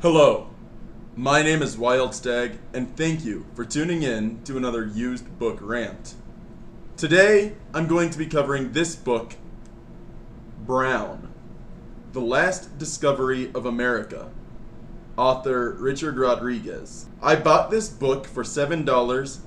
Hello, my name is Wild Stag, and thank you for tuning in to another used book rant. Today, I'm going to be covering this book, Brown, The Last Discovery of America, author Richard Rodriguez. I bought this book for $7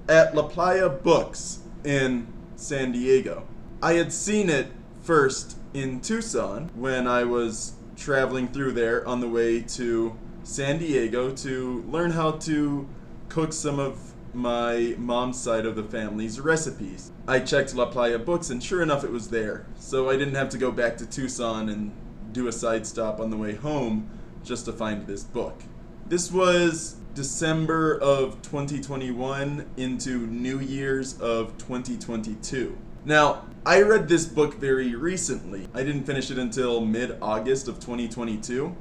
at La Playa Books in San Diego. I had seen it first in Tucson when I was traveling through there on the way to San Diego to learn how to cook some of my mom's side of the family's recipes. I checked La Playa Books and sure enough it was there, so I didn't have to go back to Tucson and do a side stop on the way home just to find this book. This was December of 2021 into New Year's of 2022. Now, I read this book very recently. I didn't finish it until mid-August of 2022.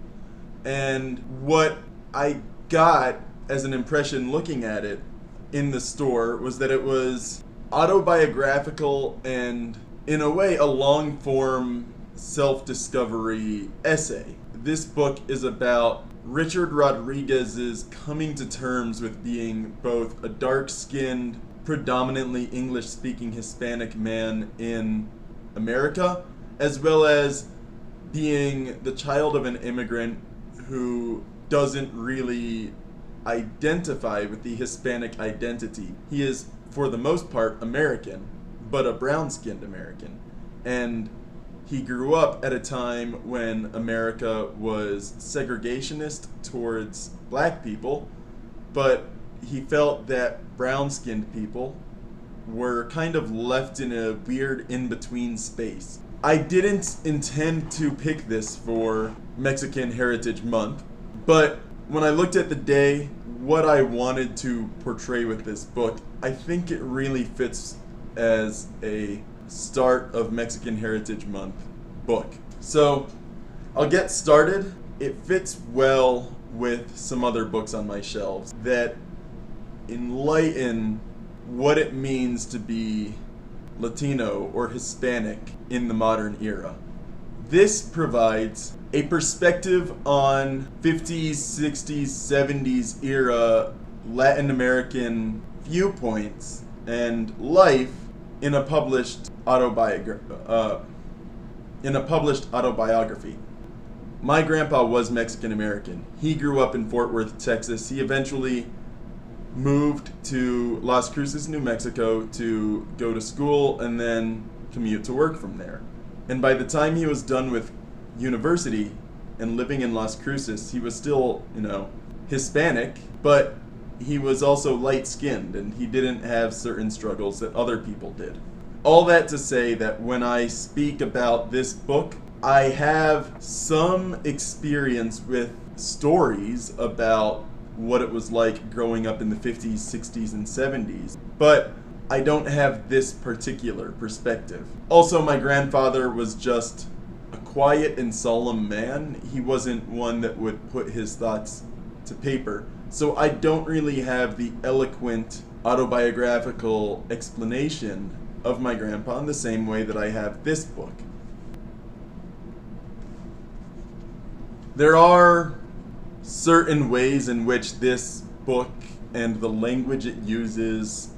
And what I got as an impression looking at it in the store was that it was autobiographical and, in a way, a long-form self-discovery essay. This book is about Richard Rodriguez's coming to terms with being both a dark-skinned, predominantly English-speaking Hispanic man in America, as well as being the child of an immigrant who doesn't really identify with the Hispanic identity. He is, for the most part, American, but a brown-skinned American. And he grew up at a time when America was segregationist towards black people, but he felt that brown-skinned people were kind of left in a weird in-between space. I didn't intend to pick this for Mexican Heritage Month, but when I looked at the day, what I wanted to portray with this book, I think it really fits as a start of Mexican Heritage Month book. So, I'll get started. It fits well with some other books on my shelves that enlighten what it means to be Latino or Hispanic in the modern era. This provides a perspective on 50s, 60s, 70s era Latin American viewpoints and life in a published autobiography. My grandpa was Mexican American. He grew up in Fort Worth, Texas. He eventually moved to Las Cruces, New Mexico to go to school and then commute to work from there. And by the time he was done with university and living in Las Cruces, he was still, Hispanic, but he was also light-skinned and he didn't have certain struggles that other people did. All that to say that when I speak about this book, I have some experience with stories about what it was like growing up in the 50s, 60s, and 70s, but I don't have this particular perspective. Also, my grandfather was just a quiet and solemn man. He wasn't one that would put his thoughts to paper, so I don't really have the eloquent autobiographical explanation of my grandpa in the same way that I have this book. There are certain ways in which this book and the language it uses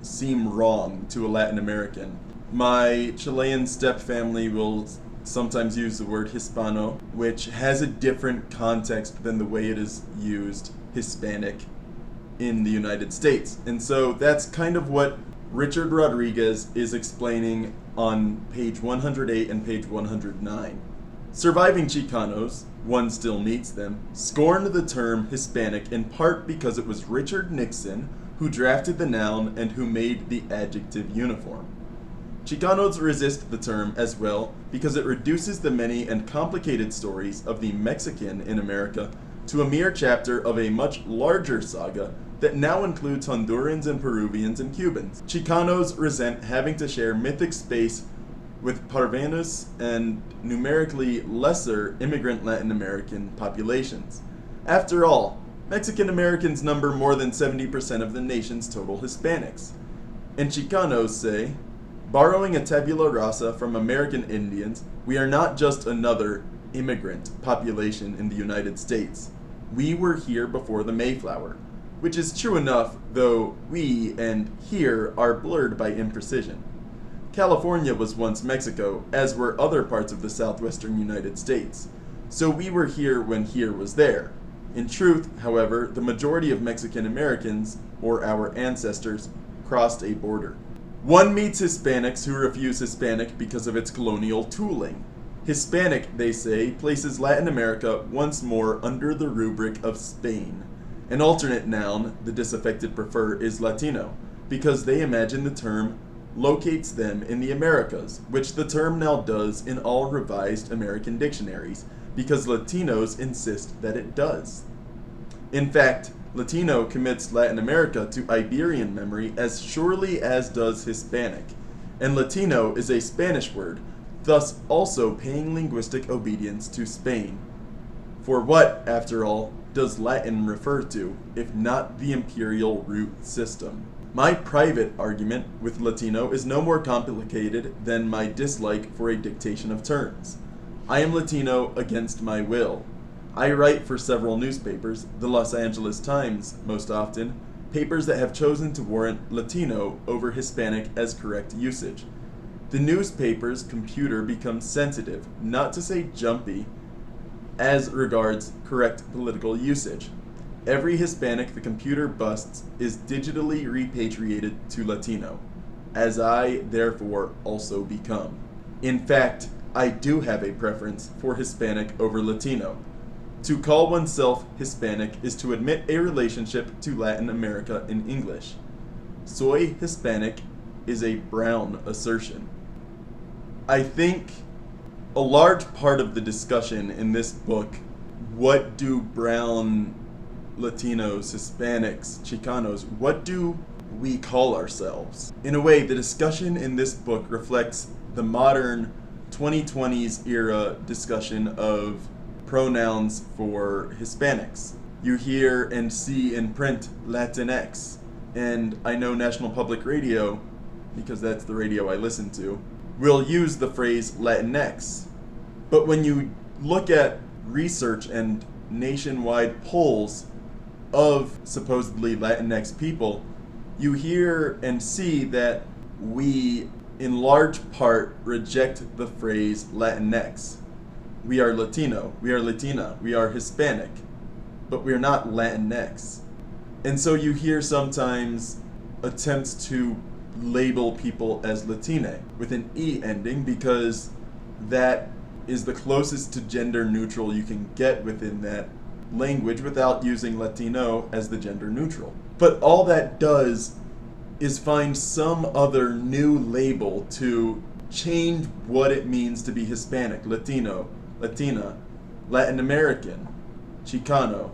seem wrong to a Latin American. My Chilean stepfamily will sometimes use the word Hispano, which has a different context than the way it is used Hispanic in the United States. And so that's kind of what Richard Rodriguez is explaining on page 108 and page 109. Surviving Chicanos, one still meets them, scorned the term Hispanic in part because it was Richard Nixon who drafted the noun and who made the adjective uniform. Chicanos resist the term as well because it reduces the many and complicated stories of the Mexican in America to a mere chapter of a much larger saga that now includes Hondurans and Peruvians and Cubans. Chicanos resent having to share mythic space with Parvanos and numerically lesser immigrant Latin American populations. After all, Mexican Americans number more than 70% of the nation's total Hispanics. And Chicanos say, borrowing a tabula rasa from American Indians, we are not just another, immigrant population in the United States. We were here before the Mayflower, which is true enough, though we and here are blurred by imprecision. California was once Mexico, as were other parts of the southwestern United States, so we were here when here was there. In truth, however, the majority of Mexican Americans, or our ancestors, crossed a border. One meets Hispanics who refuse Hispanic because of its colonial tooling. Hispanic, they say, places Latin America once more under the rubric of Spain. An alternate noun the disaffected prefer is Latino, because they imagine the term locates them in the Americas, which the term now does in all revised American dictionaries, because Latinos insist that it does. In fact, Latino commits Latin America to Iberian memory as surely as does Hispanic, and Latino is a Spanish word, thus also paying linguistic obedience to Spain. For what, after all, does Latin refer to, if not the imperial root system? My private argument with Latino is no more complicated than my dislike for a dictation of terms. I am Latino against my will. I write for several newspapers, the Los Angeles Times most often, papers that have chosen to warrant Latino over Hispanic as correct usage. The newspaper's computer becomes sensitive, not to say jumpy, as regards correct political usage. Every Hispanic the computer busts is digitally repatriated to Latino, as I, therefore, also become. In fact, I do have a preference for Hispanic over Latino. To call oneself Hispanic is to admit a relationship to Latin America in English. Soy Hispanic is a brown assertion. I think a large part of the discussion in this book, what do brown Latinos, Hispanics, Chicanos, what do we call ourselves? In a way, the discussion in this book reflects the modern 2020s era discussion of pronouns for Hispanics. You hear and see in print Latinx, and I know National Public Radio, because that's the radio I listen to, will use the phrase Latinx. But when you look at research and nationwide polls of supposedly Latinx people, you hear and see that we, in large part, reject the phrase Latinx. We are Latino, we are Latina, we are Hispanic, but we are not Latinx. And so you hear sometimes attempts to label people as Latine with an E ending because that is the closest to gender neutral you can get within that language without using Latino as the gender neutral. But all that does is find some other new label to change what it means to be Hispanic, Latino, Latina, Latin American, Chicano,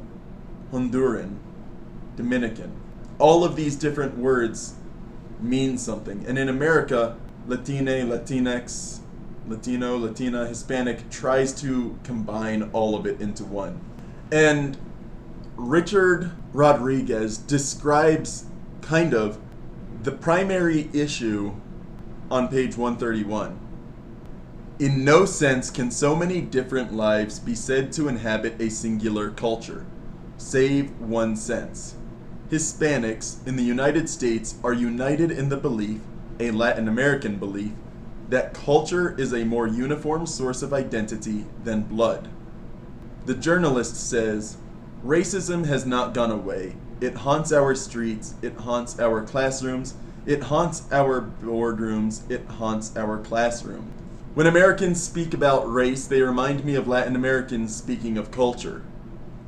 Honduran, Dominican. All of these different words mean something. And in America, Latine, Latinx, Latino, Latina, Hispanic tries to combine all of it into one. And Richard Rodriguez describes kind of the primary issue on page 131. In no sense can so many different lives be said to inhabit a singular culture, save one sense. Hispanics in the United States are united in the belief, a Latin American belief, that culture is a more uniform source of identity than blood. The journalist says, racism has not gone away. It haunts our streets, it haunts our classrooms, it haunts our boardrooms, it haunts our classroom. When Americans speak about race, they remind me of Latin Americans speaking of culture.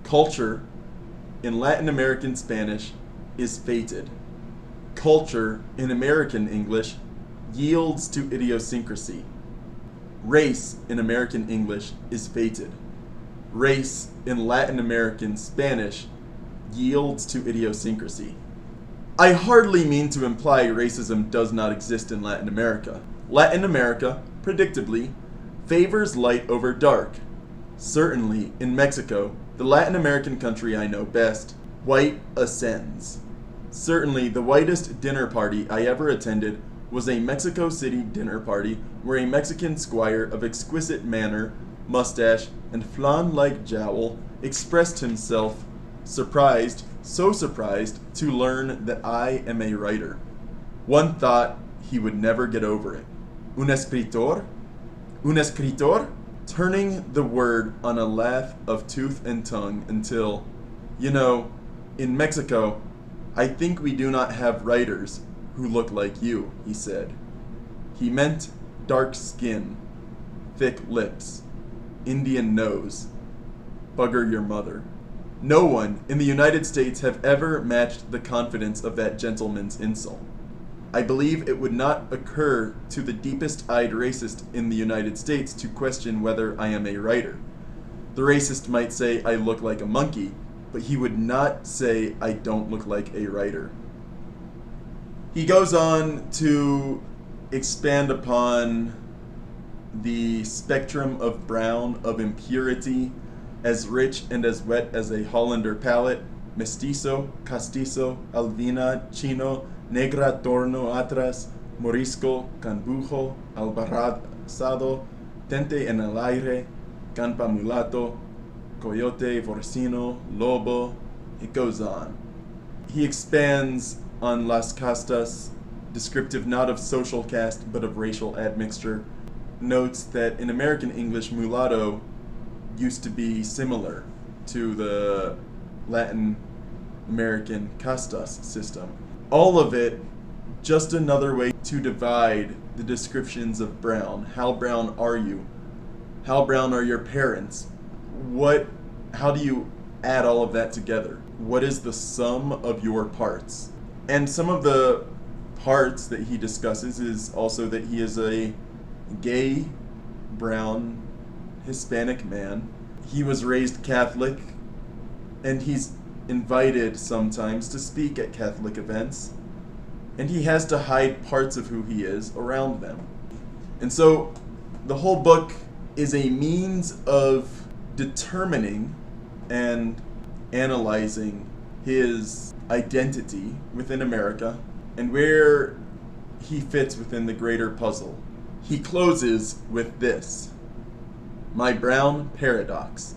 Culture, in Latin American Spanish, is fated. Culture, in American English, yields to idiosyncrasy. Race, in American English, is fated. Race, in Latin American Spanish, yields to idiosyncrasy. I hardly mean to imply racism does not exist in Latin America. Latin America, predictably, favors light over dark. Certainly, in Mexico, the Latin American country I know best, white ascends. Certainly, the whitest dinner party I ever attended was a Mexico City dinner party where a Mexican squire of exquisite manner, mustache, and flan-like jowl, expressed himself, surprised, so surprised, to learn that I am a writer. One thought he would never get over it. Un escritor? Un escritor? Turning the word on a laugh of tooth and tongue until, in Mexico, I think we do not have writers who look like you, he said. He meant dark skin, thick lips, Indian nose, bugger your mother. No one in the United States have ever matched the confidence of that gentleman's insult. I believe it would not occur to the deepest-eyed racist in the United States to question whether I am a writer. The racist might say I look like a monkey, but he would not say I don't look like a writer. He goes on to expand upon the spectrum of brown, of impurity, as rich and as wet as a Hollander palate, mestizo, castizo, albina, chino, negra torno atrás, morisco, canbujo, albarrazado, tente en el aire, campa mulato, coyote, vorcino, lobo. It goes on. He expands on las castas, descriptive not of social caste but of racial admixture. Notes that in American English, mulatto used to be similar to the Latin American castas system. All of it just another way to divide the descriptions of brown. How brown are you? How brown are your parents? How do you add all of that together? What is the sum of your parts? And some of the parts that he discusses is also that he is a gay, brown, Hispanic man. He was raised Catholic, and he's invited sometimes to speak at Catholic events, and he has to hide parts of who he is around them. And so the whole book is a means of determining and analyzing his identity within America and where he fits within the greater puzzle. He closes with this: my brown paradox.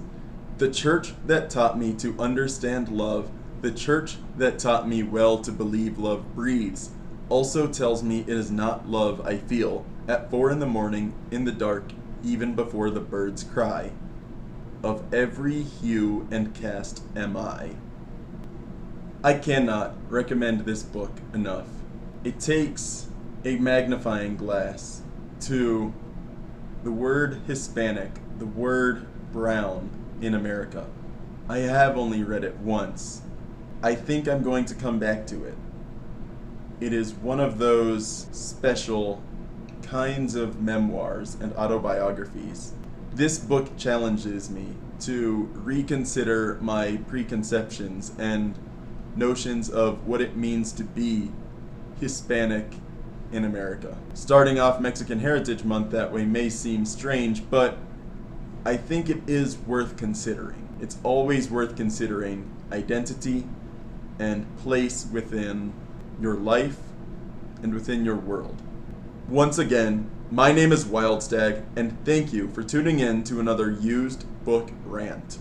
The church that taught me to understand love, the church that taught me well to believe love breathes, also tells me it is not love I feel at 4 a.m. in the dark, even before the birds cry. Of every hue and caste am I. I cannot recommend this book enough. It takes a magnifying glass to the word Hispanic, the word brown in America. I have only read it once. I think I'm going to come back to it. It is one of those special kinds of memoirs and autobiographies. This book challenges me to reconsider my preconceptions and notions of what it means to be Hispanic in America. Starting off Mexican Heritage Month that way may seem strange, but I think it is worth considering. It's always worth considering identity and place within your life and within your world. Once again, my name is Wildstag, and thank you for tuning in to another used book rant.